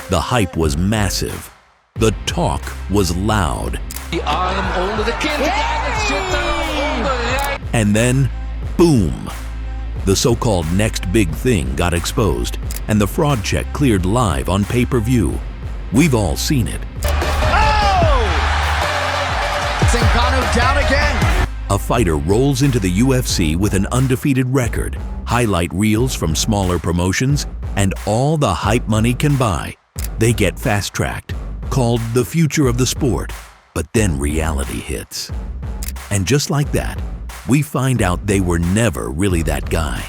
The hype was massive. The talk was loud. Die arm onder de kin. Het zit er onderuit. And then, boom! The so-called next big thing got exposed, and the fraud check cleared live on pay-per-view. We've all seen it. Oh! Ngannou down again. A fighter rolls into the UFC with an undefeated record, highlight reels from smaller promotions, and all the hype money can buy. They get fast-tracked, called the future of the sport, but then reality hits. And just like that, we find out they were never really that guy.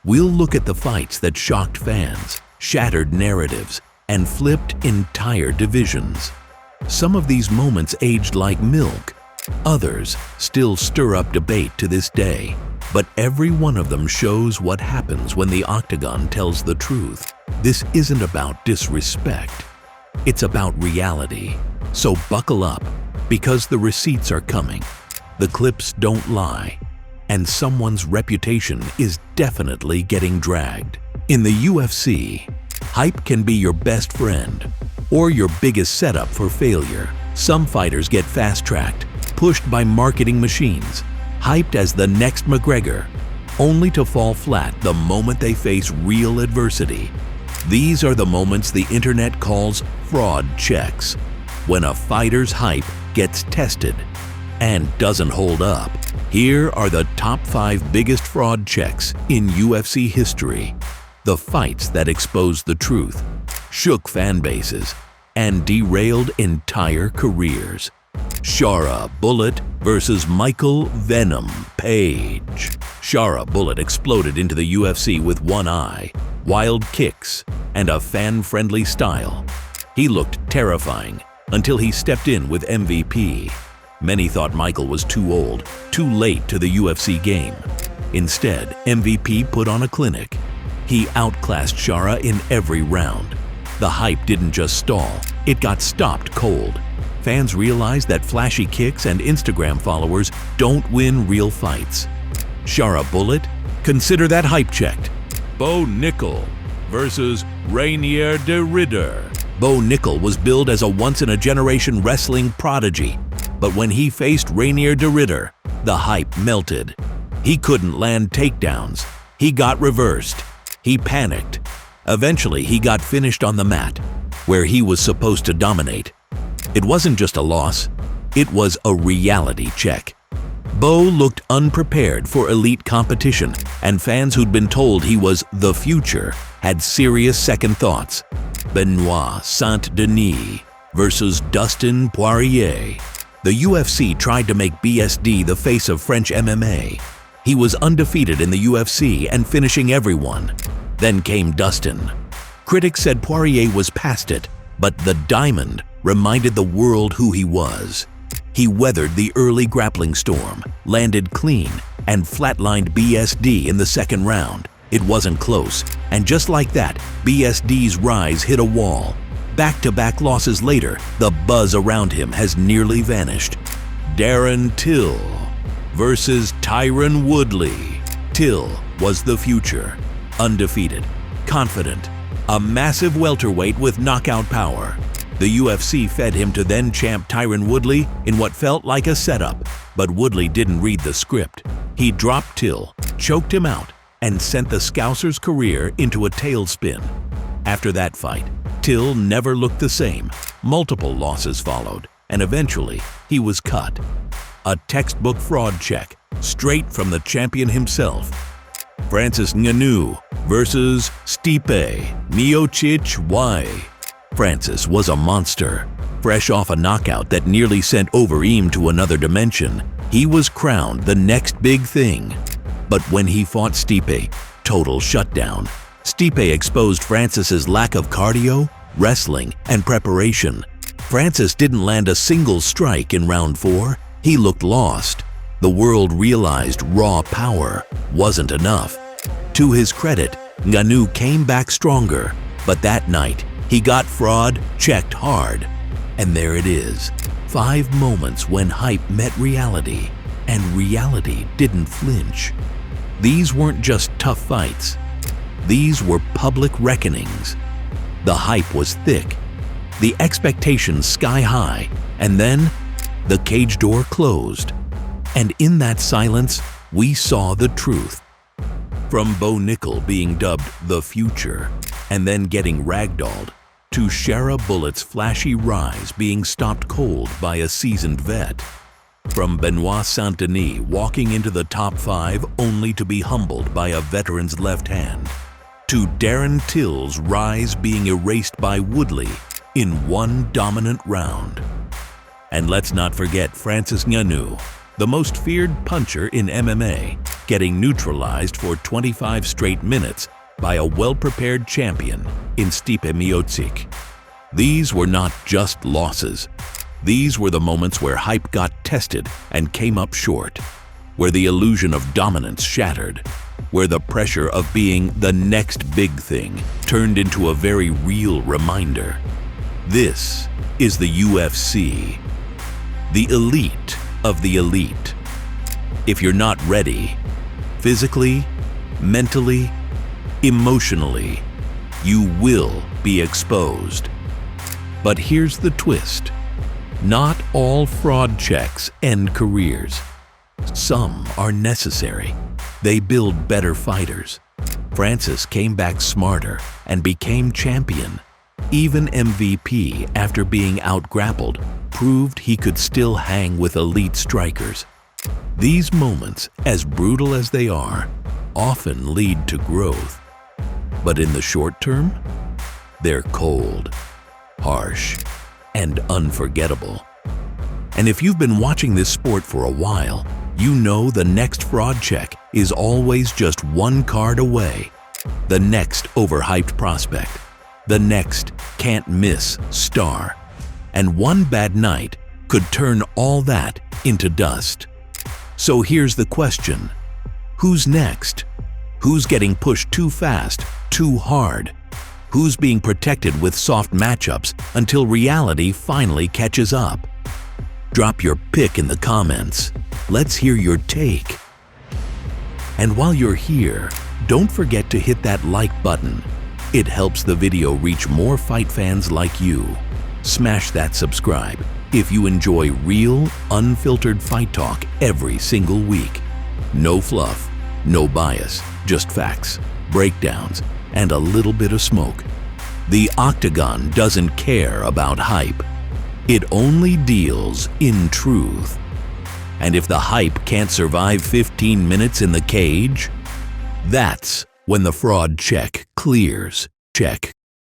We'll look at the fights that shocked fans, shattered narratives, and flipped entire divisions. Some of these moments aged like milk. Others still stir up debate to this day. But every one of them shows what happens when the octagon tells the truth. This isn't about disrespect. It's about reality. So buckle up, because the receipts are coming. The clips don't lie. And someone's reputation is definitely getting dragged. In the UFC, hype can be your best friend or your biggest setup for failure. Some fighters get fast-tracked, pushed by marketing machines, hyped as the next McGregor, only to fall flat the moment they face real adversity. These are the moments the internet calls fraud checks, when a fighter's hype gets tested and doesn't hold up. Here are the top 5 biggest fraud checks in UFC history. The fights that exposed the truth, shook fan bases, and derailed entire careers. Shara Bullet versus Michael Venom Page. Shara Bullet exploded into the UFC with one eye, wild kicks, and a fan-friendly style. He looked terrifying until he stepped in with MVP. Many thought Michael was too old, too late to the UFC game. Instead, MVP put on a clinic. He outclassed Shara in every round. The hype didn't just stall, it got stopped cold. Fans realized that flashy kicks and Instagram followers don't win real fights. Shara Bullet? Consider that hype checked. Bo Nickal versus Rainier de Ridder. Bo Nickal was billed as a once-in-a-generation wrestling prodigy, but when he faced Rainier de Ridder, the hype melted. He couldn't land takedowns. He got reversed. He panicked. Eventually, he got finished on the mat, where he was supposed to dominate. It wasn't just a loss, it was a reality check. Bo looked unprepared for elite competition, and fans who'd been told he was the future had serious second thoughts. Benoit Saint-Denis versus Dustin Poirier. The UFC tried to make BSD the face of French MMA. He was undefeated in the UFC and finishing everyone. Then came Dustin. Critics said Poirier was past it, but the Diamond reminded the world who he was. He weathered the early grappling storm, landed clean, and flatlined BSD in the second round. It wasn't close, and just like that, BSD's rise hit a wall. Back-to-back losses later, the buzz around him has nearly vanished. Darren Till versus Tyron Woodley. Till was the future. Undefeated, confident, a massive welterweight with knockout power. The UFC fed him to then-champ Tyron Woodley in what felt like a setup, but Woodley didn't read the script. He dropped Till, choked him out, and sent the Scouser's career into a tailspin. After that fight, Till never looked the same. Multiple losses followed, and eventually he was cut. A textbook fraud check, straight from the champion himself. Francis Ngannou versus Stipe Miocic. Why? Francis was a monster. Fresh off a knockout that nearly sent Overeem to another dimension, he was crowned the next big thing. But when he fought Stipe, total shutdown. Stipe exposed Francis's lack of cardio, wrestling, and preparation. Francis didn't land a single strike in round 4. He looked lost. The world realized raw power wasn't enough. To his credit, Ngannou came back stronger, but that night, he got fraud checked hard. And there it is, 5 moments when hype met reality, and reality didn't flinch. These weren't just tough fights. These were public reckonings. The hype was thick, the expectations sky high, and then the cage door closed. And in that silence, we saw the truth. From Bo Nickal being dubbed the future and then getting ragdolled, to Shara Bullett's flashy rise being stopped cold by a seasoned vet. From Benoit Saint-Denis walking into the top 5 only to be humbled by a veteran's left hand, to Darren Till's rise being erased by Woodley in one dominant round. And let's not forget Francis Ngannou, the most feared puncher in MMA, getting neutralized for 25 straight minutes by a well-prepared champion in Stipe Miocic. These were not just losses. These were the moments where hype got tested and came up short, where the illusion of dominance shattered, where the pressure of being the next big thing turned into a very real reminder. This is the UFC, the elite of the elite. If you're not ready, physically, mentally, emotionally, you will be exposed. But here's the twist. Not all fraud checks end careers. Some are necessary. They build better fighters. Francis came back smarter and became champion. Even MVP, after being out-grappled, proved he could still hang with elite strikers. These moments, as brutal as they are, often lead to growth. But in the short term, they're cold, harsh, and unforgettable. And if you've been watching this sport for a while, you know the next fraud check is always just one card away. The next overhyped prospect. The next can't-miss star. And one bad night could turn all that into dust. So here's the question. Who's next? Who's getting pushed too fast, too hard? Who's being protected with soft matchups until reality finally catches up? Drop your pick in the comments. Let's hear your take. And while you're here, don't forget to hit that like button. It helps the video reach more fight fans like you. Smash that subscribe if you enjoy real, unfiltered fight talk every single week. No fluff, no bias, just facts, breakdowns, and a little bit of smoke. The Octagon doesn't care about hype. It only deals in truth. And if the hype can't survive 15 minutes in the cage, that's when the fraud check clears. Check